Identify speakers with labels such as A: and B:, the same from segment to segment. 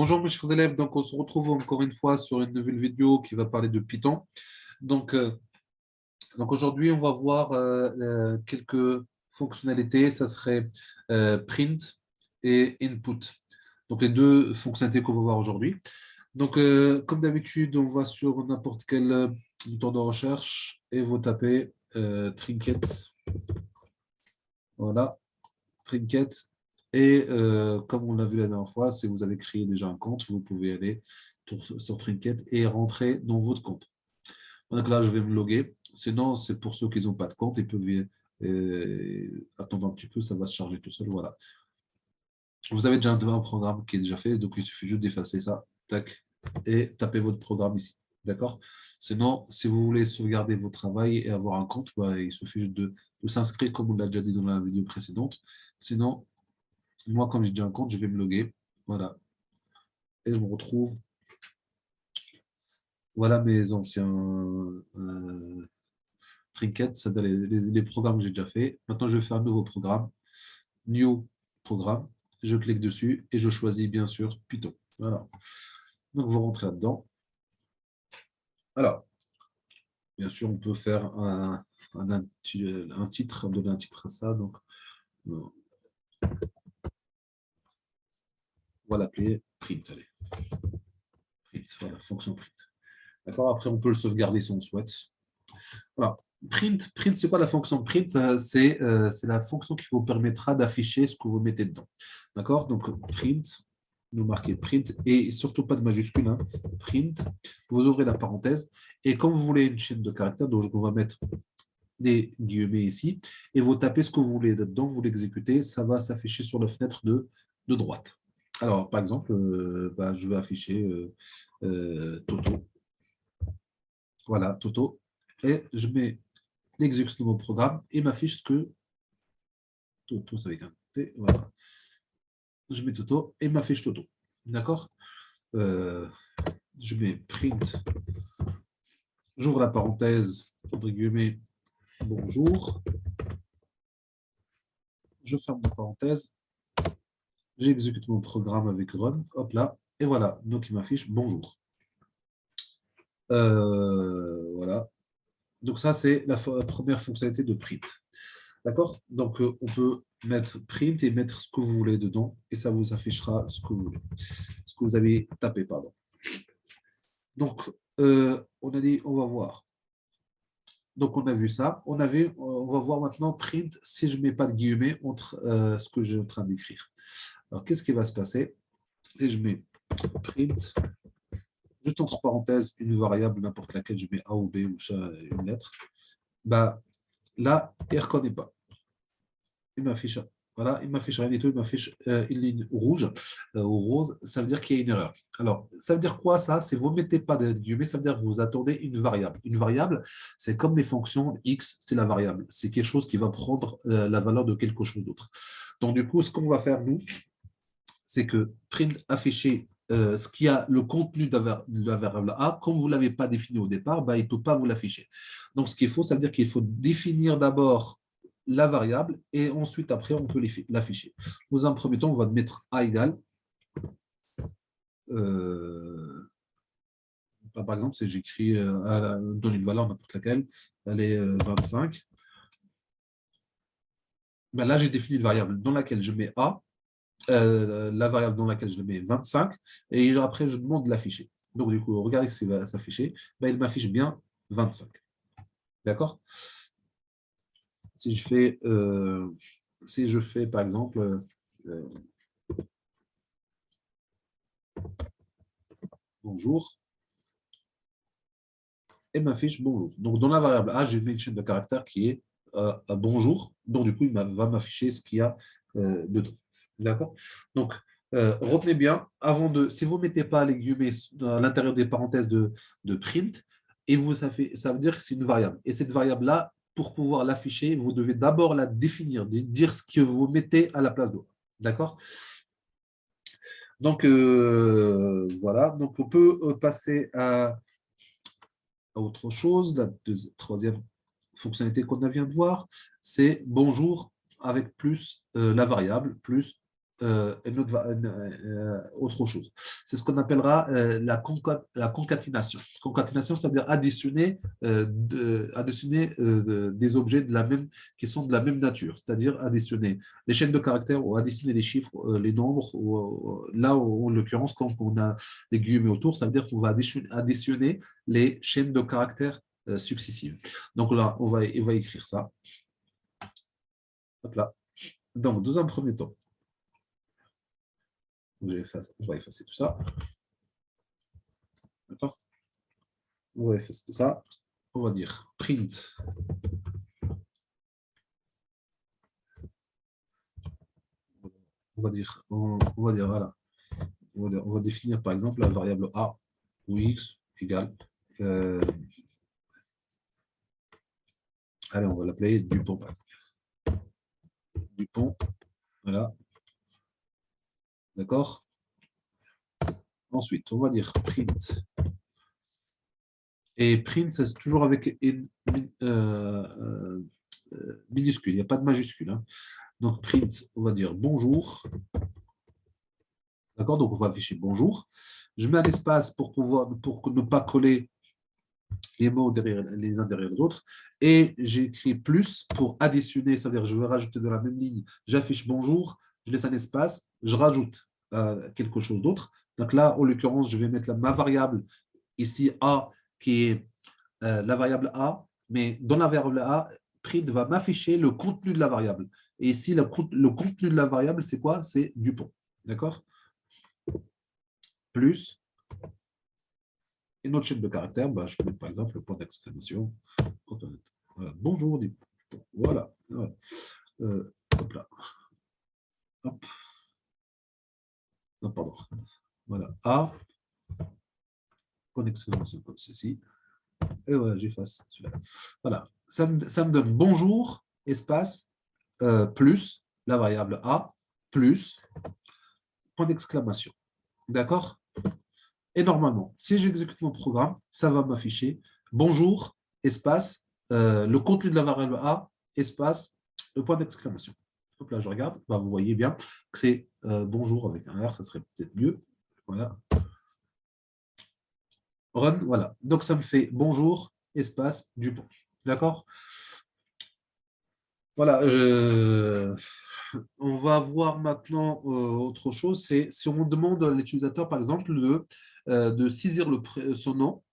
A: Bonjour mes chers élèves, donc on se retrouve encore une fois sur une nouvelle vidéo qui va parler de Python. Donc, aujourd'hui on va voir quelques fonctionnalités, ça serait print et input. Donc les deux fonctionnalités qu'on va voir aujourd'hui. Donc comme d'habitude, on va sur n'importe quel moteur de recherche et vous tapez Trinket. Voilà, Trinket. Et comme on l'a vu la dernière fois, si vous avez créé déjà un compte, vous pouvez aller sur Trinket et rentrer dans votre compte. Donc là, je vais me loguer. Sinon, c'est pour ceux qui n'ont pas de compte, ils peuvent attendre un petit peu, ça va se charger tout seul. Voilà. Vous avez déjà un programme qui est déjà fait, donc il suffit juste d'effacer ça, tac, et taper votre programme ici. D'accord? Sinon, si vous voulez sauvegarder votre travail et avoir un compte, bah, il suffit juste de s'inscrire comme on l'a déjà dit dans la vidéo précédente. Sinon, moi, comme j'ai déjà un compte, je vais me loguer. Voilà. Et je me retrouve. Voilà mes anciens trinkets, ça les programmes que j'ai déjà fait. Maintenant, je vais faire un nouveau programme. New programme. Je clique dessus et je choisis bien sûr Python. Voilà. Donc, vous rentrez là-dedans. Alors, bien sûr, on peut faire un titre, donner un titre à ça. Donc, on va l'appeler print. Allez. Print, voilà, fonction print. D'accord. Après, on peut le sauvegarder si on souhaite. Voilà. Print, c'est quoi la fonction print? C'est la fonction qui vous permettra d'afficher ce que vous mettez dedans. D'accord? Donc, print, nous marquez print et surtout pas de majuscule. Hein. Print, vous ouvrez la parenthèse et comme vous voulez une chaîne de caractères, donc on va mettre des guillemets ici et vous tapez ce que vous voulez dedans, vous l'exécutez, ça va s'afficher sur la fenêtre de droite. Alors, par exemple, je vais afficher Toto. Voilà, Toto. Et je mets l'exécute de mon programme et m'affiche ce que Toto, c'est avec un T, voilà. Je mets Toto et m'affiche Toto. D'accord. Je mets print. J'ouvre la parenthèse, entre guillemets, bonjour. Je ferme la parenthèse. J'exécute mon programme avec run. Hop là. Et voilà. Donc, il m'affiche bonjour. Voilà. Donc, ça, c'est la première fonctionnalité de print. D'accord? Donc, on peut mettre print et mettre ce que vous voulez dedans et ça vous affichera ce que vous voulez. Ce que vous avez tapé, pardon. Donc, on a dit, on va voir. Donc, on a vu ça. On va voir maintenant print si je ne mets pas de guillemets entre ce que je suis en train d'écrire. Alors, qu'est-ce qui va se passer si je mets print, juste entre parenthèses, une variable, n'importe laquelle, je mets A ou B ou une lettre, bah, là, il ne reconnaît pas. Il m'affiche, voilà, il m'affiche rien du tout, il m'affiche une ligne rouge ou rose, ça veut dire qu'il y a une erreur. Alors, ça veut dire quoi ça? Si vous ne mettez pas de guillemets, ça veut dire que vous attendez une variable. Une variable, c'est comme les fonctions x, c'est la variable. C'est quelque chose qui va prendre la valeur de quelque chose d'autre. Donc, du coup, ce qu'on va faire, nous, c'est que print afficher ce qui a le contenu de la variable A, comme vous ne l'avez pas défini au départ, bah, il ne peut pas vous l'afficher. Donc, ce qu'il faut, ça veut dire qu'il faut définir d'abord la variable et ensuite, après, on peut l'afficher. Dans un premier temps, on va mettre A égale. Par exemple, si j'écris donne une valeur n'importe laquelle, elle est 25. Ben là, j'ai défini une variable dans laquelle je mets A, la variable dans laquelle je mets 25, et après, je demande de l'afficher. Donc, du coup, regardez ce qui va s'afficher. Ben, il m'affiche bien 25. D'accord? Si je fais, par exemple, bonjour, et m'affiche bonjour. Donc, dans la variable A, j'ai mis une chaîne de caractères qui est bonjour. Donc, du coup, il va m'afficher ce qu'il y a dedans. D'accord? Donc, retenez bien, si vous ne mettez pas les guillemets à l'intérieur des parenthèses de print, ça veut dire que c'est une variable. Et cette variable-là, pour pouvoir l'afficher, vous devez d'abord la définir, dire ce que vous mettez à la place d'autre. D'accord? Donc, voilà. Donc, on peut passer à autre chose. La troisième fonctionnalité qu'on vient de voir, c'est bonjour avec plus la variable, plus autre chose. C'est ce qu'on appellera la concaténation. Concaténation, c'est-à-dire additionner des objets qui sont de la même nature, c'est-à-dire additionner les chaînes de caractères ou additionner les chiffres, les nombres. Là, en l'occurrence, quand on a des guillemets autour, ça veut dire qu'on va additionner les chaînes de caractères successives. Donc là, on va écrire ça. Hop là. Donc, dans un premier temps, on va effacer tout ça. D'accord. On va effacer tout ça. On va dire print. Voilà. On va définir par exemple la variable a ou x égale. Allez, on va l'appeler Dupont par exemple. Dupont. Voilà. D'accord. Ensuite, on va dire print. Et print, c'est toujours avec une minuscule, il n'y a pas de majuscule. Hein. Donc, print, on va dire bonjour. D'accord. Donc, on va afficher bonjour. Je mets un espace pour ne pas coller les mots les uns derrière les autres. Et j'écris plus pour additionner, c'est-à-dire je vais rajouter de la même ligne. J'affiche bonjour, je laisse un espace, je rajoute quelque chose d'autre. Donc là, en l'occurrence, je vais mettre ma variable ici A, qui est la variable A, mais dans la variable A, print va m'afficher le contenu de la variable. Et ici, le contenu de la variable, c'est quoi? C'est Dupont. D'accord? Plus une autre chaîne de caractères, bah, je peux mettre par exemple le point d'exclamation. Voilà. Bonjour, Dupont. Voilà. Voilà. Hop là. Hop. Non, pardon. Voilà. A, point d'exclamation comme ceci. Et voilà, j'efface celui-là. Voilà. Ça me donne bonjour, espace, plus la variable A, plus point d'exclamation. D'accord? Et normalement, si j'exécute mon programme, ça va m'afficher bonjour, espace, le contenu de la variable A, espace, le point d'exclamation. Donc là, je regarde, bah, vous voyez bien que c'est bonjour avec un R, ça serait peut-être mieux. Voilà. Run, voilà. Donc ça me fait bonjour, espace, Dupont. D'accord? Voilà. On va voir maintenant autre chose, c'est si on demande à l'utilisateur, par exemple, de saisir son nom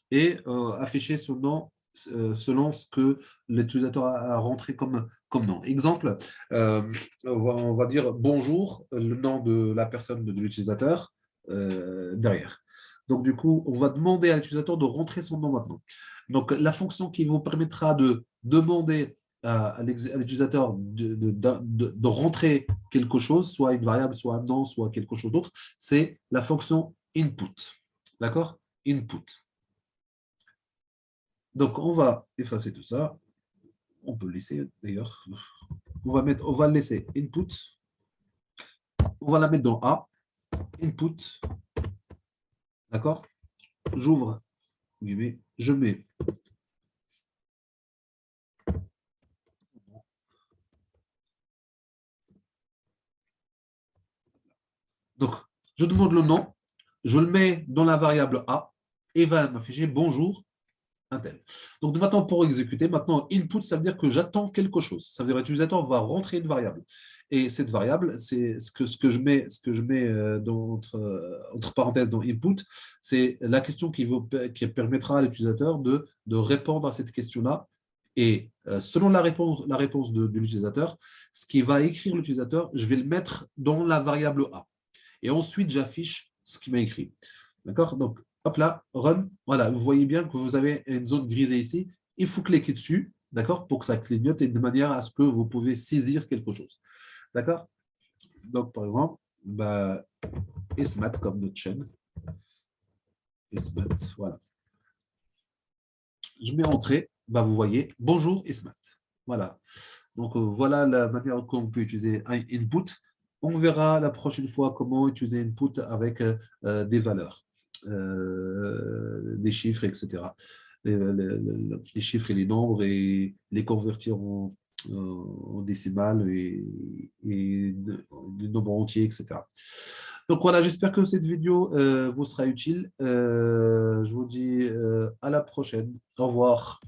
A: et afficher son nom selon ce que l'utilisateur a rentré comme nom. Exemple, on va dire bonjour, le nom de la personne de l'utilisateur derrière. Donc, du coup, on va demander à l'utilisateur de rentrer son nom maintenant. Donc, la fonction qui vous permettra de demander à l'utilisateur de rentrer quelque chose, soit une variable, soit un nom, soit quelque chose d'autre, c'est la fonction input. D'accord? Input. Donc, on va effacer tout ça. On peut le laisser d'ailleurs. On va le laisser input. On va la mettre dans A. Input. D'accord? J'ouvre. Je mets. Donc, je demande le nom. Je le mets dans la variable A et va m'afficher bonjour. Un tel. Donc maintenant, pour exécuter, maintenant, input, ça veut dire que j'attends quelque chose. Ça veut dire que l'utilisateur va rentrer une variable. Et cette variable, c'est ce que je mets entre parenthèses dans input, c'est la question qui permettra à l'utilisateur de répondre à cette question-là. Et selon la réponse de l'utilisateur, ce qui va écrire l'utilisateur, je vais le mettre dans la variable A. Et ensuite, j'affiche ce qu'il m'a écrit. D'accord? Donc, hop là, run. Voilà, vous voyez bien que vous avez une zone grisée ici. Il faut cliquer dessus, d'accord, pour que ça clignote et de manière à ce que vous pouvez saisir quelque chose. D'accord? Donc, par exemple, bah, Esmat comme notre chaîne. Esmat, voilà. Je mets entrée, bah, vous voyez, bonjour Esmat. Voilà. Donc, voilà la manière qu'on peut utiliser un input. On verra la prochaine fois comment utiliser input avec des valeurs, des chiffres, etc. Les chiffres et les nombres et les convertir en décimales et de nombre entier, etc. Donc voilà, j'espère que cette vidéo vous sera utile. Je vous dis à la prochaine. Au revoir.